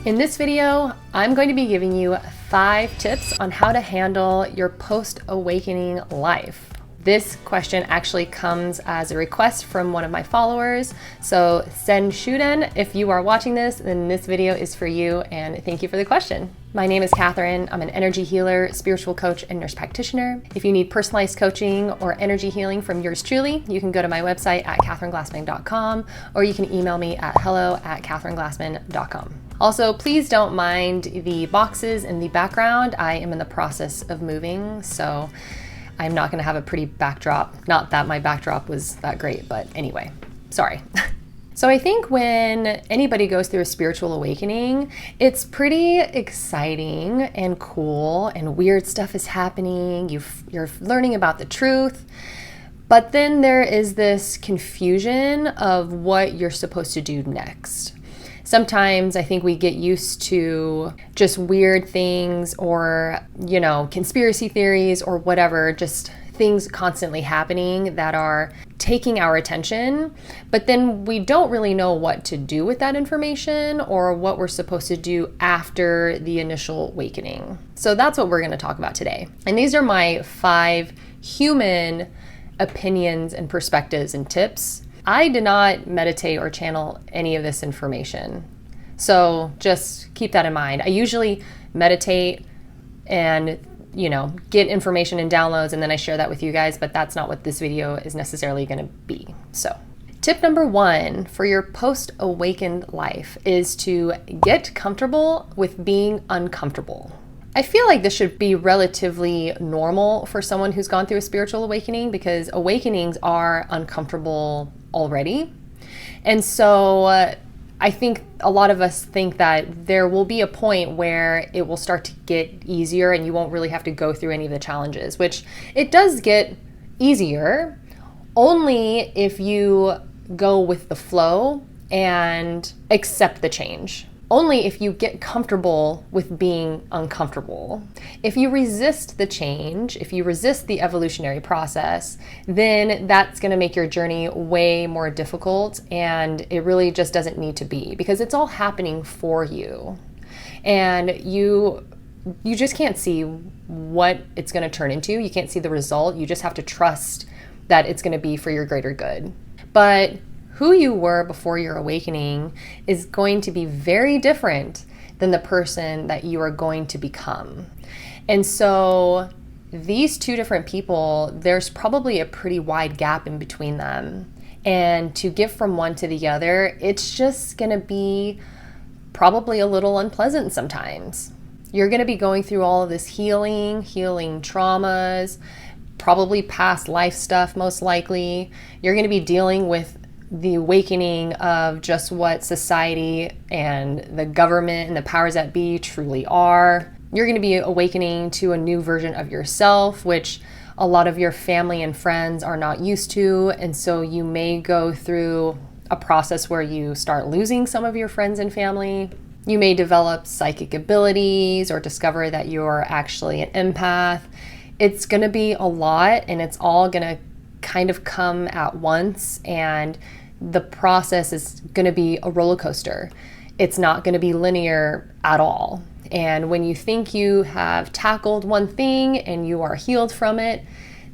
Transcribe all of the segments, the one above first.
In this video, I'm going to be giving you 5 tips on how to handle your post-awakening life. This question actually comes as a request from one of my followers, so send Shuden. If you are watching this, then this video is for you, and thank you for the question. My name is Catherine. I'm an energy healer, spiritual coach, and nurse practitioner. If you need personalized coaching or energy healing from yours truly, you can go to my website at catherineglassman.com, or you can email me at hello@catherineglassman.com. Also, please don't mind the boxes in the background. I am in the process of moving, so I'm not gonna have a pretty backdrop. Not that my backdrop was that great, but anyway, sorry. So I think when anybody goes through a spiritual awakening, it's pretty exciting and cool, and weird stuff is happening. You're learning about the truth. But then there is this confusion of what you're supposed to do next. Sometimes I think we get used to just weird things or, conspiracy theories or whatever, just things constantly happening that are taking our attention, but then we don't really know what to do with that information or what we're supposed to do after the initial awakening. So that's what we're going to talk about today. And these are my 5 human opinions and perspectives and tips. I did not meditate or channel any of this information. So just keep that in mind. I usually meditate and, get information and downloads, and then I share that with you guys, but that's not what this video is necessarily going to be. So tip number 1 for your post-awakened life is to get comfortable with being uncomfortable. I feel like this should be relatively normal for someone who's gone through a spiritual awakening, because awakenings are uncomfortable already. And so I think a lot of us think that there will be a point where it will start to get easier and you won't really have to go through any of the challenges, which it does get easier only if you go with the flow and accept the change. Only if you get comfortable with being uncomfortable. If you resist the change, if you resist the evolutionary process, then that's going to make your journey way more difficult, and it really just doesn't need to be, because it's all happening for you. And you just can't see what it's going to turn into. You can't see the result. You just have to trust that it's going to be for your greater good. But who you were before your awakening is going to be very different than the person that you are going to become. And so these 2 different people, there's probably a pretty wide gap in between them. And to get from one to the other, it's just going to be probably a little unpleasant sometimes. You're going to be going through all of this healing traumas, probably past life stuff most likely. You're going to be dealing with the awakening of just what society and the government and the powers that be truly are. You're going to be awakening to a new version of yourself, which a lot of your family and friends are not used to. And so you may go through a process where you start losing some of your friends and family. You may develop psychic abilities or discover that you're actually an empath. It's going to be a lot, and it's all going to kind of come at once, and the process is going to be a roller coaster. It's not going to be linear at all. And when you think you have tackled one thing and you are healed from it,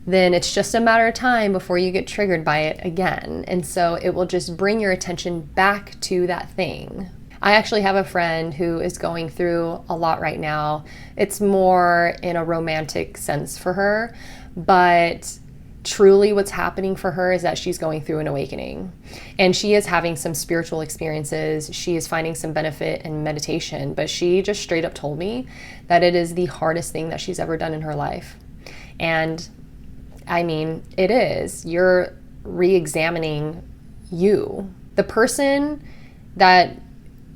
then it's just a matter of time before you get triggered by it again. And so it will just bring your attention back to that thing. I actually have a friend who is going through a lot right now. It's more in a romantic sense for her, but truly what's happening for her is that she's going through an awakening, and she is having some spiritual experiences. She is finding some benefit in meditation, but she just straight up told me that it is the hardest thing that she's ever done in her life. And I mean, it is. You're re-examining you. The person that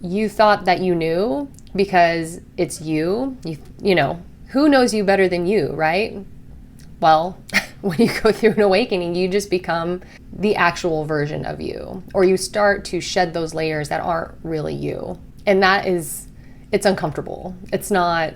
you thought that you knew because it's you, who knows you better than you, right? Well, when you go through an awakening, you just become the actual version of you, or you start to shed those layers that aren't really you. And it's uncomfortable. It's not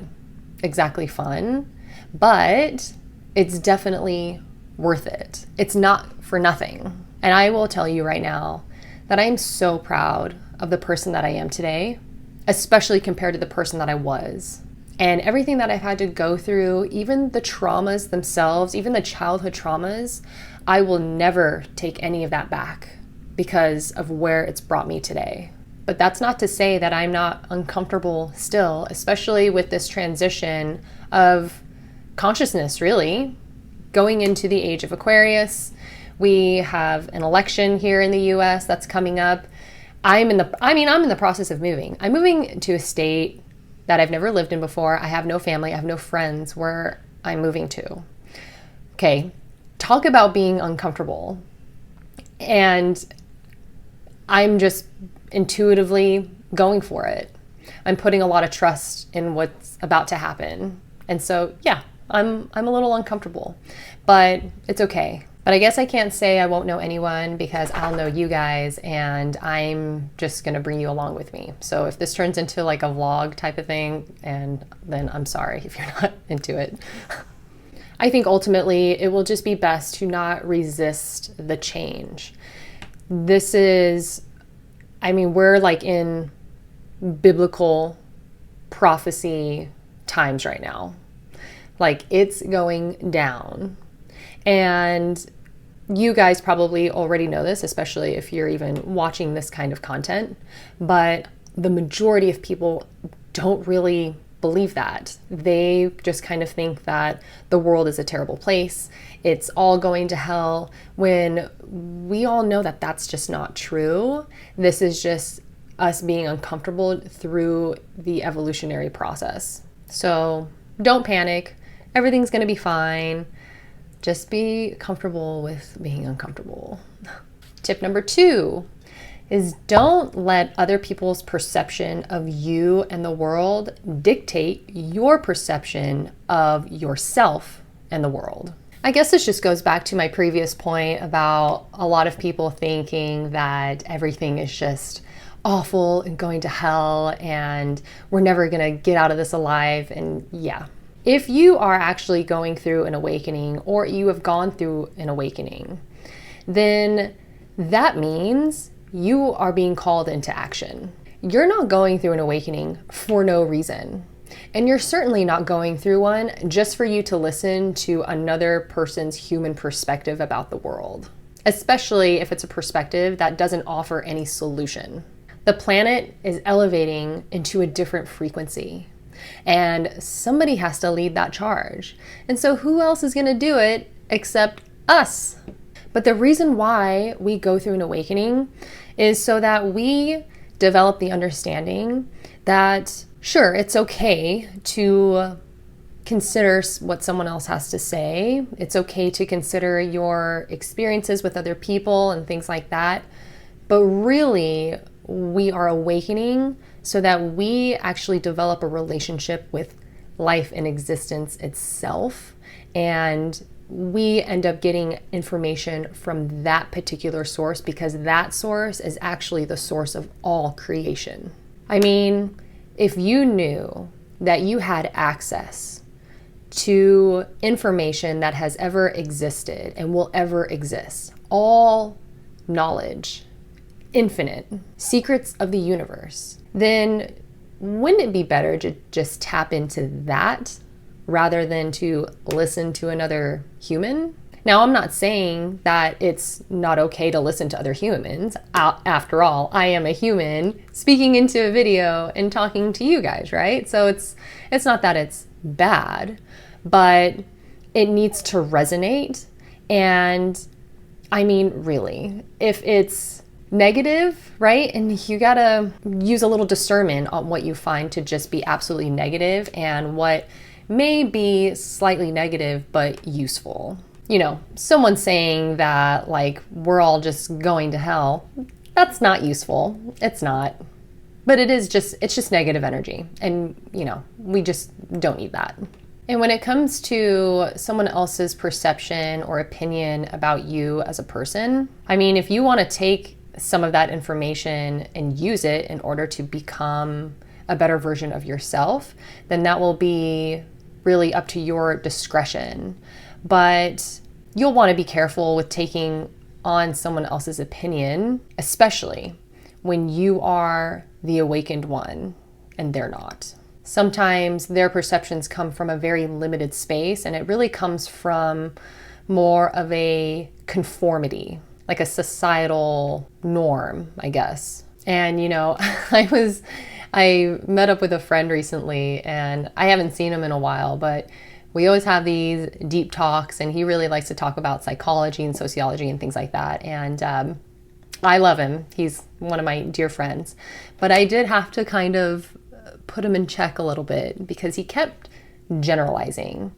exactly fun, but it's definitely worth it. It's not for nothing. And I will tell you right now that I am so proud of the person that I am today. especially compared to the person that I was. And everything that I've had to go through, even the traumas themselves, even the childhood traumas, I will never take any of that back because of where it's brought me today. But that's not to say that I'm not uncomfortable still, especially with this transition of consciousness, really, going into the age of Aquarius. We have an election here in the US that's coming up. I'm in the process of moving. I'm moving to a state that I've never lived in before. I have no family, I have no friends where I'm moving to. Okay, talk about being uncomfortable. And I'm just intuitively going for it. I'm putting a lot of trust in what's about to happen. And so, yeah, I'm a little uncomfortable, but it's okay. But I guess I can't say I won't know anyone because I'll know you guys, and I'm just going to bring you along with me. So if this turns into like a vlog type of thing, and then I'm sorry if you're not into it. I think ultimately it will just be best to not resist the change. This is, we're like in biblical prophecy times right now. Like, it's going down. And you guys probably already know this, especially if you're even watching this kind of content, but the majority of people don't really believe that. They just kind of think that the world is a terrible place. It's all going to hell, when we all know that that's just not true. This is just us being uncomfortable through the evolutionary process. So don't panic. Everything's going to be fine. Just be comfortable with being uncomfortable. Tip number 2 is don't let other people's perception of you and the world dictate your perception of yourself and the world. I guess this just goes back to my previous point about a lot of people thinking that everything is just awful and going to hell and we're never going to get out of this alive. And yeah. If you are actually going through an awakening, or you have gone through an awakening, then that means you are being called into action. You're not going through an awakening for no reason. And you're certainly not going through one just for you to listen to another person's human perspective about the world, especially if it's a perspective that doesn't offer any solution. The planet is elevating into a different frequency. And somebody has to lead that charge. And so who else is going to do it except us? But the reason why we go through an awakening is so that we develop the understanding that, sure, it's okay to consider what someone else has to say. It's okay to consider your experiences with other people and things like that. But really, we are awakening so that we actually develop a relationship with life and existence itself. And we end up getting information from that particular source, because that source is actually the source of all creation. If you knew that you had access to information that has ever existed and will ever exist, all knowledge, infinite, secrets of the universe, then wouldn't it be better to just tap into that rather than to listen to another human? Now, I'm not saying that it's not okay to listen to other humans. After all, I am a human speaking into a video and talking to you guys, right? So it's not that it's bad, but it needs to resonate. And really, if it's negative, right? And you gotta use a little discernment on what you find to just be absolutely negative and what may be slightly negative but useful. Someone saying that like we're all just going to hell, that's not useful. It's not. But it's just negative energy. And we just don't need that. And when it comes to someone else's perception or opinion about you as a person, if you want to take some of that information and use it in order to become a better version of yourself, then that will be really up to your discretion. But you'll want to be careful with taking on someone else's opinion, especially when you are the awakened one. and they're not. Sometimes their perceptions come from a very limited space, and it really comes from more of a conformity, like a societal norm, I guess. And I met up with a friend recently, and I haven't seen him in a while, but we always have these deep talks, and he really likes to talk about psychology and sociology and things like that. And I love him. He's one of my dear friends. But I did have to kind of put him in check a little bit because he kept generalizing,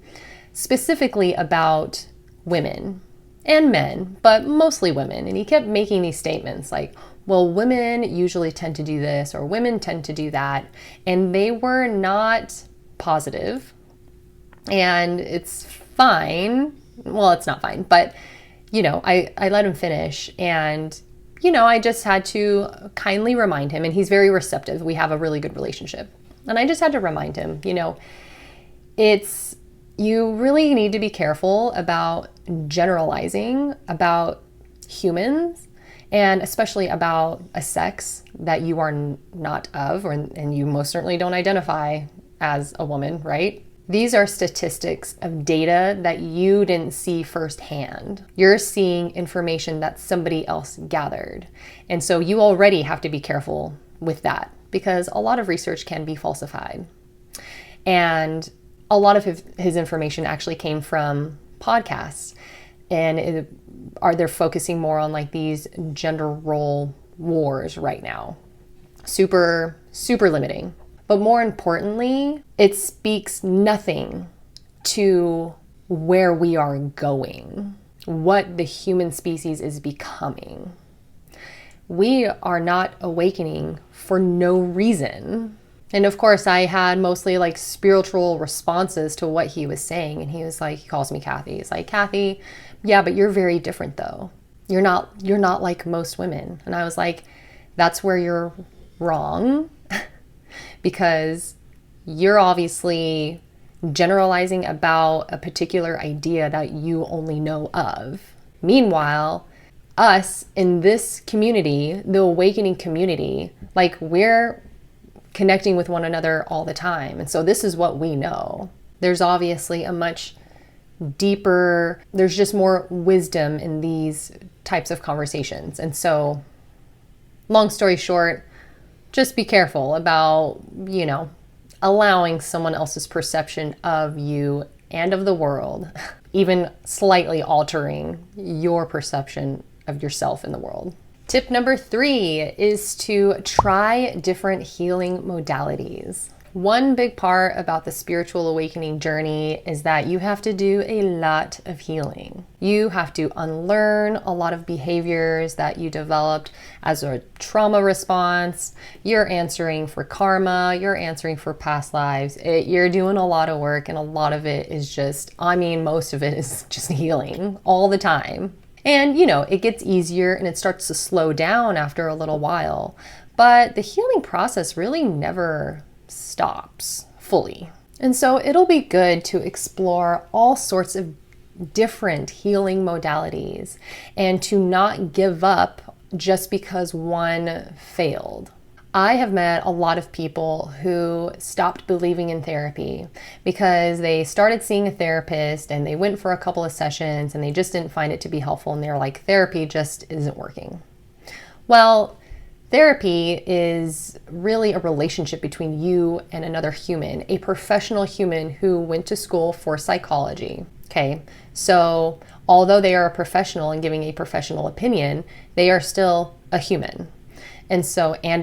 specifically about women and men, but mostly women. And he kept making these statements like, well, women usually tend to do this or women tend to do that. And they were not positive. And it's fine. Well, it's not fine, but I let him finish, and I just had to kindly remind him, and he's very receptive. We have a really good relationship. And I just had to remind him, you really need to be careful about generalizing about humans, and especially about a sex that you are not of, and you most certainly don't identify as a woman, right? These are statistics of data that you didn't see firsthand. You're seeing information that somebody else gathered. And so you already have to be careful with that because a lot of research can be falsified. And a lot of his information actually came from podcasts. And they're focusing more on like these gender role wars right now. Super, super limiting. But more importantly, it speaks nothing to where we are going, what the human species is becoming. We are not awakening for no reason. And of course, I had mostly like spiritual responses to what he was saying. And he calls me Kathy. He's like, Kathy, yeah, but you're very different though. You're not like most women. And I was like, that's where you're wrong. Because you're obviously generalizing about a particular idea that you only know of. Meanwhile, us in this community, the awakening community, like we're connecting with one another all the time. And so this is what we know. There's obviously a much deeper, there's just more wisdom in these types of conversations. And so, long story short, just be careful about, allowing someone else's perception of you and of the world, even slightly altering your perception of yourself in the world. Tip number 3 is to try different healing modalities. One big part about the spiritual awakening journey is that you have to do a lot of healing. You have to unlearn a lot of behaviors that you developed as a trauma response. You're answering for karma. You're answering for past lives. You're doing a lot of work, and a lot of it is most of it is just healing all the time. And, it gets easier and it starts to slow down after a little while. But the healing process really never stops fully. And so it'll be good to explore all sorts of different healing modalities and to not give up just because one failed. I have met a lot of people who stopped believing in therapy because they started seeing a therapist and they went for a couple of sessions and they just didn't find it to be helpful, and they're like, therapy just isn't working. Well, therapy is really a relationship between you and another human, a professional human who went to school for psychology. Okay, so although they are a professional and giving a professional opinion, they are still a human. And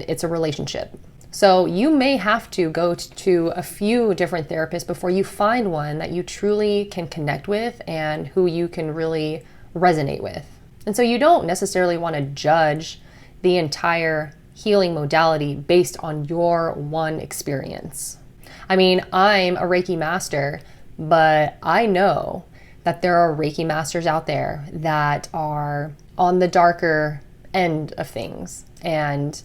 it's a relationship. So you may have to go to a few different therapists before you find one that you truly can connect with and who you can really resonate with. And so you don't necessarily want to judge the entire healing modality based on your one experience. I mean, I'm a Reiki master, but I know that there are Reiki masters out there that are on the darker end of things. And,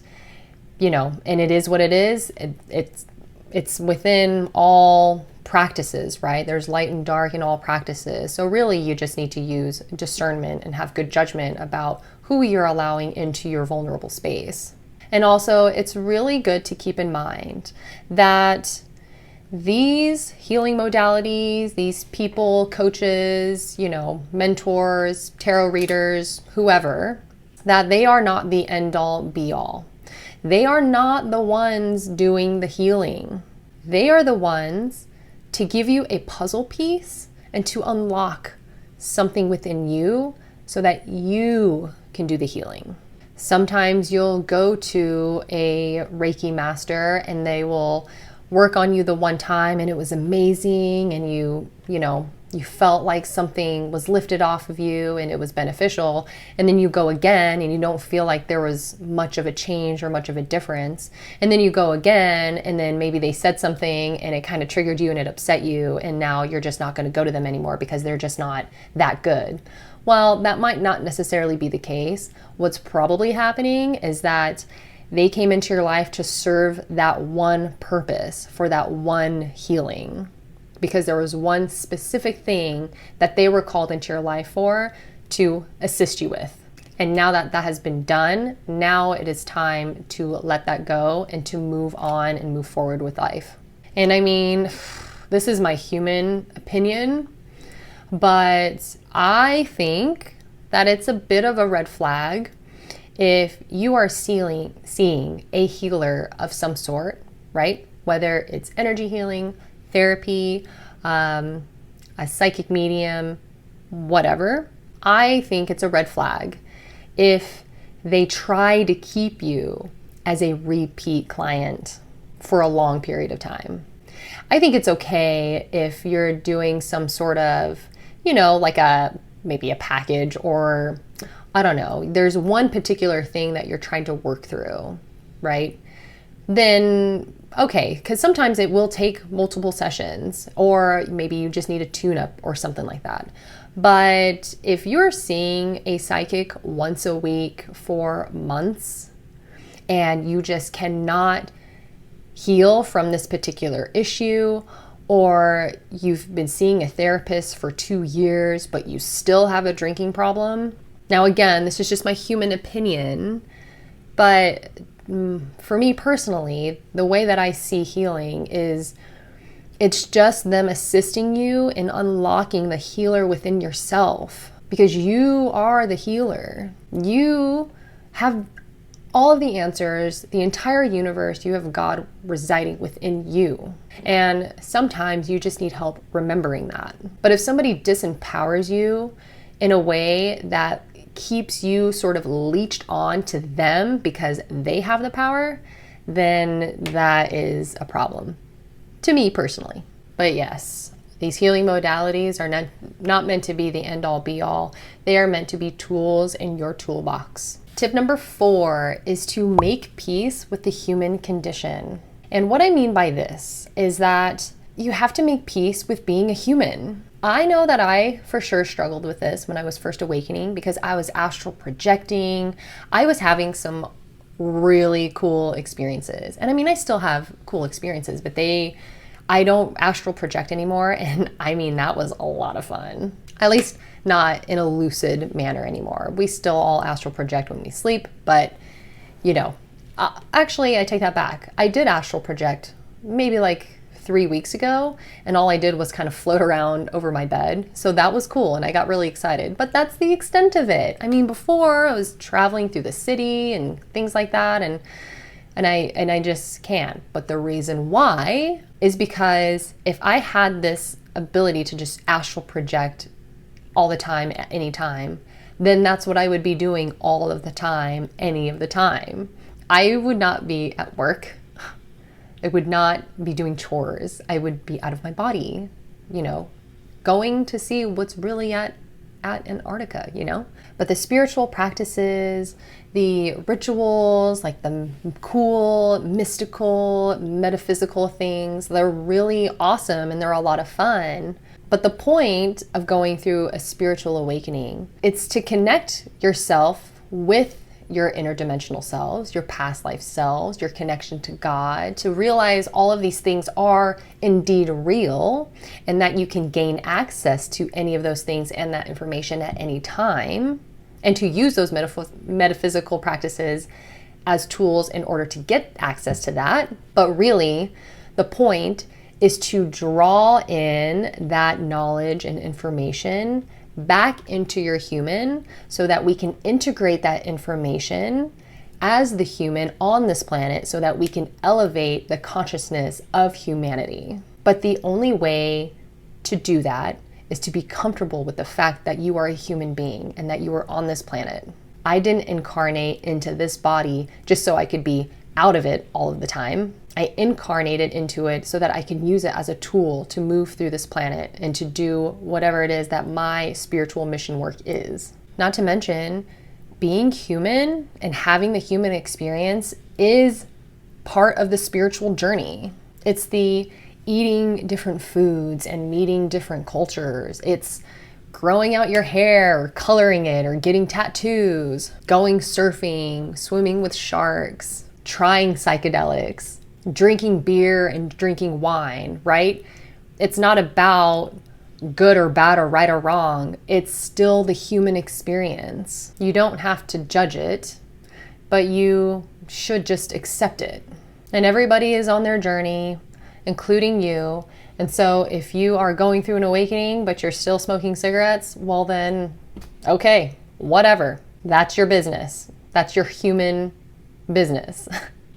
and it is what it is. It's within all practices, right? There's light and dark in all practices. So really you just need to use discernment and have good judgment about who you're allowing into your vulnerable space. And also, it's really good to keep in mind that these healing modalities, these people, coaches, mentors, tarot readers, whoever, that they are not the end all be all. They are not the ones doing the healing. They are the ones to give you a puzzle piece and to unlock something within you so that you can do the healing. Sometimes you'll go to a Reiki master and they will work on you the one time and it was amazing and you felt like something was lifted off of you and it was beneficial, and then you go again and you don't feel like there was much of a change or much of a difference, and then you go again and then maybe they said something and it kind of triggered you and it upset you, and now you're just not going to go to them anymore because they're just not that good. Well, that might not necessarily be the case. What's probably happening is that they came into your life to serve that one purpose for that one healing, because there was one specific thing that they were called into your life for to assist you with. And now that that has been done, now it is time to let that go and to move on and move forward with life. And I mean, this is my human opinion, but I think that it's a bit of a red flag if you are seeing a healer of some sort, right? Whether it's energy healing, therapy, a psychic medium, whatever. I think it's a red flag if they try to keep you as a repeat client for a long period of time. I think it's okay if you're doing some sort of, like maybe a package, or I don't know, there's one particular thing that you're trying to work through, right? Then okay, because sometimes it will take multiple sessions, or maybe you just need a tune-up or something like that. But if you're seeing a psychic once a week for months and you just cannot heal from this particular issue, or you've been seeing a therapist for 2 years but you still have a drinking problem. Now again, this is just my human opinion, but for me personally, the way that I see healing is it's just them assisting you in unlocking the healer within yourself, because you are the healer. You have all of the answers, the entire universe. You have God residing within you. And sometimes you just need help remembering that. But if somebody disempowers you in a way that keeps you sort of leeched on to them because they have the power, then that is a problem to me personally. But yes, these healing modalities are not meant to be the end all be all. They are meant to be tools in your toolbox. Tip number 4 is to make peace with the human condition. And what I mean by this is that you have to make peace with being a human. I know that I for sure struggled with this when I was first awakening, because I was astral projecting. I was having some really cool experiences. And I mean, I still have cool experiences, but I don't astral project anymore. And I mean, that was a lot of fun. At least not in a lucid manner anymore. We still all astral project when we sleep, but actually I take that back. I did astral project maybe like 3 weeks ago, and all I did was kind of float around over my bed. So that was cool and I got really excited, but that's the extent of it. I mean, before I was traveling through the city and things like that, and I just can't. But the reason why is because if I had this ability to just astral project all the time at any time, then that's what I would be doing all of the time, any of the time. I would not be at work. I would not be doing chores. I would be out of my body, going to see what's really at Antarctica, But the spiritual practices, the rituals, like the cool, mystical, metaphysical things, they're really awesome and they're a lot of fun. But the point of going through a spiritual awakening, it's to connect yourself with your interdimensional selves, your past life selves, your connection to God, to realize all of these things are indeed real, and that you can gain access to any of those things and that information at any time, and to use those metaphysical practices as tools in order to get access to that. But really, the point is to draw in that knowledge and information back into your human so that we can integrate that information as the human on this planet so that we can elevate the consciousness of humanity. But the only way to do that is to be comfortable with the fact that you are a human being and that you are on this planet. I didn't incarnate into this body just so I could be out of it all of the time. I incarnated into it so that I can use it as a tool to move through this planet and to do whatever it is that my spiritual mission work is. Not to mention, being human and having the human experience is part of the spiritual journey. It's the eating different foods and meeting different cultures. It's growing out your hair, or coloring it, or getting tattoos, going surfing, swimming with sharks, trying psychedelics, drinking beer and drinking wine, right? It's not about good or bad or right or wrong. It's still the human experience. You don't have to judge it, but you should just accept it. And everybody is on their journey, including you. And so if you are going through an awakening, but you're still smoking cigarettes, well then, okay, whatever. That's your business. That's your human business.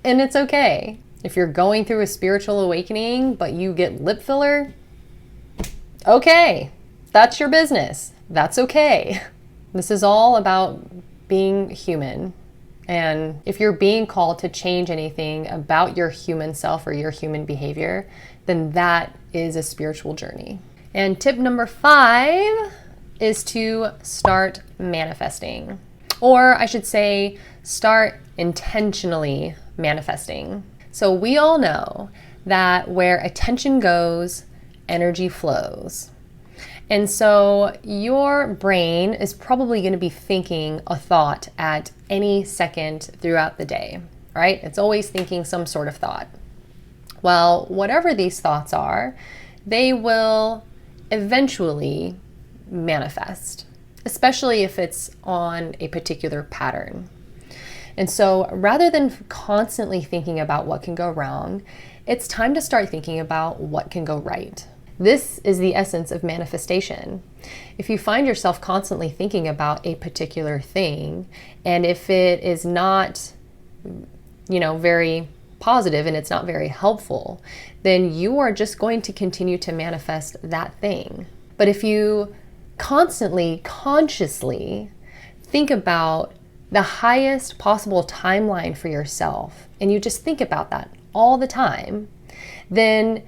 And it's okay. If you're going through a spiritual awakening, but you get lip filler, okay, that's your business. That's okay. This is all about being human. And if you're being called to change anything about your human self or your human behavior, then that is a spiritual journey. And tip number 5 is to start manifesting. Or I should say, start intentionally manifesting. So we all know that where attention goes, energy flows. And so your brain is probably going to be thinking a thought at any second throughout the day, right? It's always thinking some sort of thought. Well, whatever these thoughts are, they will eventually manifest, especially if it's on a particular pattern. And so rather than constantly thinking about what can go wrong, it's time to start thinking about what can go right. This is the essence of manifestation. If you find yourself constantly thinking about a particular thing, and if it is not, very positive and it's not very helpful, then you are just going to continue to manifest that thing. But if you constantly, consciously think about the highest possible timeline for yourself, and you just think about that all the time, then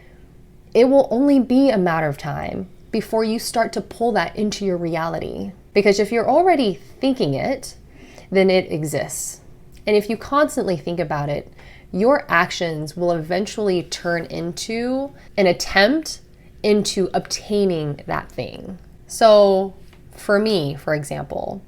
it will only be a matter of time before you start to pull that into your reality. Because if you're already thinking it, then it exists. And if you constantly think about it, your actions will eventually turn into an attempt into obtaining that thing. So for me, for example,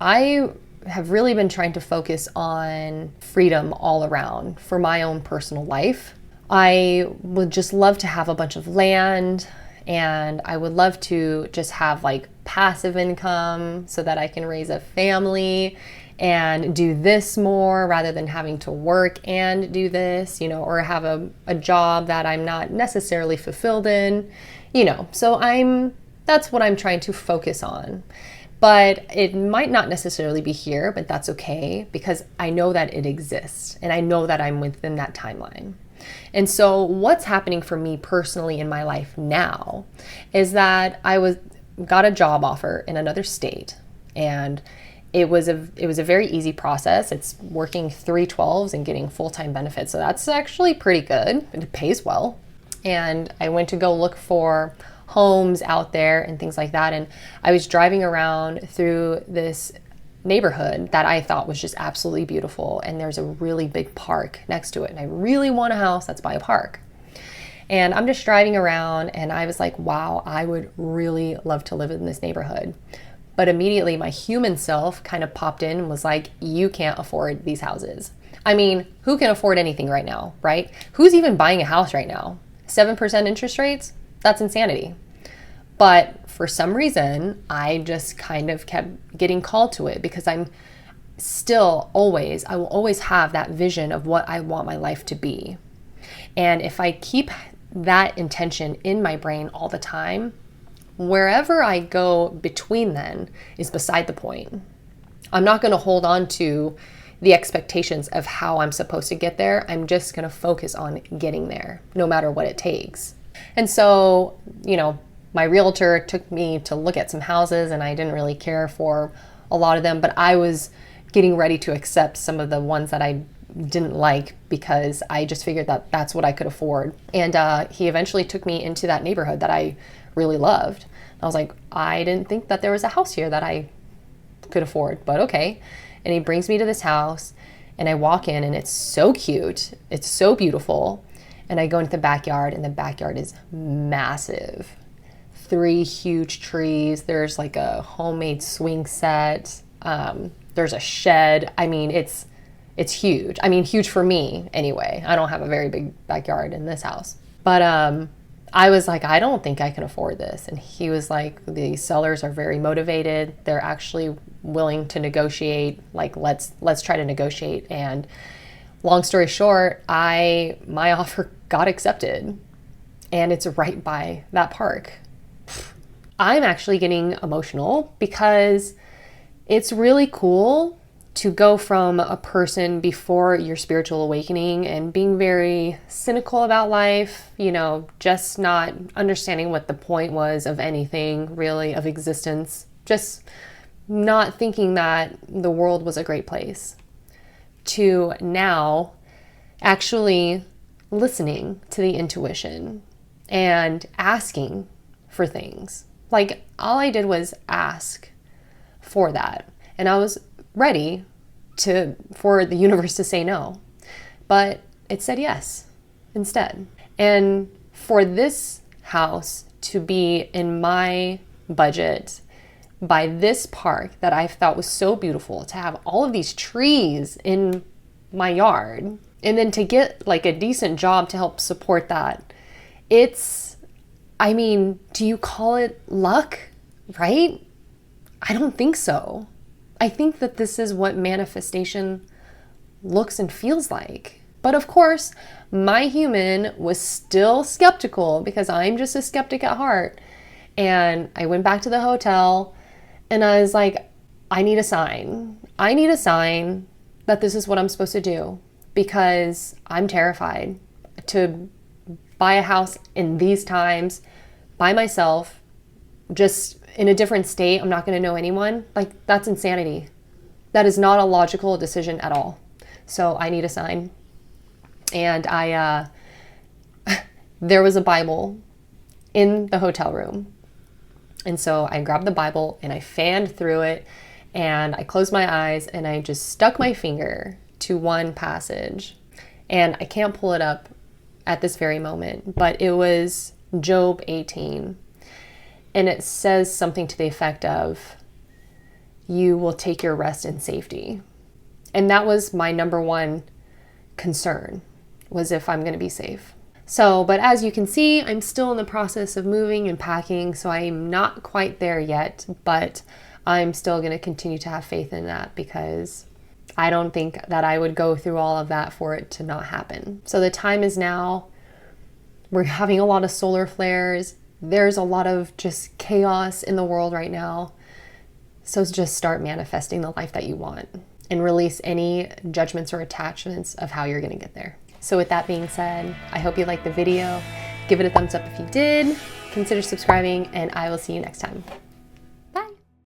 I have really been trying to focus on freedom all around for my own personal life. I would just love to have a bunch of land, and I would love to just have like passive income so that I can raise a family and do this more rather than having to work and do this, or have a job that I'm not necessarily fulfilled in, so that's what I'm trying to focus on. But it might not necessarily be here, but that's okay because I know that it exists and I know that I'm within that timeline. And so what's happening for me personally in my life now is that I got a job offer in another state, and it was a very easy process. It's working 3/12s and getting full-time benefits. So that's actually pretty good. It pays well. And I went to go look for homes out there and things like that. And I was driving around through this neighborhood that I thought was just absolutely beautiful. And there's a really big park next to it. And I really want a house that's by a park. And I'm just driving around and I was like, wow, I would really love to live in this neighborhood. But immediately my human self kind of popped in and was like, you can't afford these houses. I mean, who can afford anything right now, right? Who's even buying a house right now? 7% interest rates? That's insanity. But for some reason, I just kind of kept getting called to it because still always, I will always have that vision of what I want my life to be. And if I keep that intention in my brain all the time, wherever I go between then is beside the point. I'm not going to hold on to the expectations of how I'm supposed to get there. I'm just going to focus on getting there, no matter what it takes. And so, my realtor took me to look at some houses, and I didn't really care for a lot of them, but I was getting ready to accept some of the ones that I didn't like because I just figured that that's what I could afford. And he eventually took me into that neighborhood that I really loved. I was like, I didn't think that there was a house here that I could afford, but okay. And he brings me to this house, and I walk in, and it's so cute. It's so beautiful. And I go into the backyard, and the backyard is massive. 3 huge trees. There's like a homemade swing set. There's a shed. I mean, it's huge. I mean, huge for me anyway. I don't have a very big backyard in this house. But I was like, I don't think I can afford this. And he was like, the sellers are very motivated. They're actually willing to negotiate. Like, let's try to negotiate. And long story short, my offer got accepted, and it's right by that park. I'm actually getting emotional because it's really cool to go from a person before your spiritual awakening and being very cynical about life, just not understanding what the point was of anything really, of existence, just not thinking that the world was a great place, to now actually listening to the intuition and asking for things. Like, all I did was ask for that, and I was ready for the universe to say no, but it said yes instead. And for this house to be in my budget, by this park that I thought was so beautiful, to have all of these trees in my yard, and then to get like a decent job to help support that, do you call it luck, right? I don't think so. I think that this is what manifestation looks and feels like. But of course, my human was still skeptical because I'm just a skeptic at heart. And I went back to the hotel, and I was like, I need a sign. I need a sign that this is what I'm supposed to do, because I'm terrified to buy a house in these times by myself, just in a different state. I'm not going to know anyone. Like, that's insanity. That is not a logical decision at all. So I need a sign. And there was a Bible in the hotel room. And so I grabbed the Bible and I fanned through it, and I closed my eyes and I just stuck my finger to one passage. And I can't pull it up at this very moment, but it was Job 18. And it says something to the effect of, you will take your rest in safety. And that was my number one concern, was if I'm going to be safe. So, but as you can see, I'm still in the process of moving and packing, so I'm not quite there yet, but I'm still going to continue to have faith in that, because I don't think that I would go through all of that for it to not happen. So the time is now. We're having a lot of solar flares. There's a lot of just chaos in the world right now. So just start manifesting the life that you want, and release any judgments or attachments of how you're going to get there. So with that being said, I hope you liked the video. Give it a thumbs up if you did. Consider subscribing, and I will see you next time.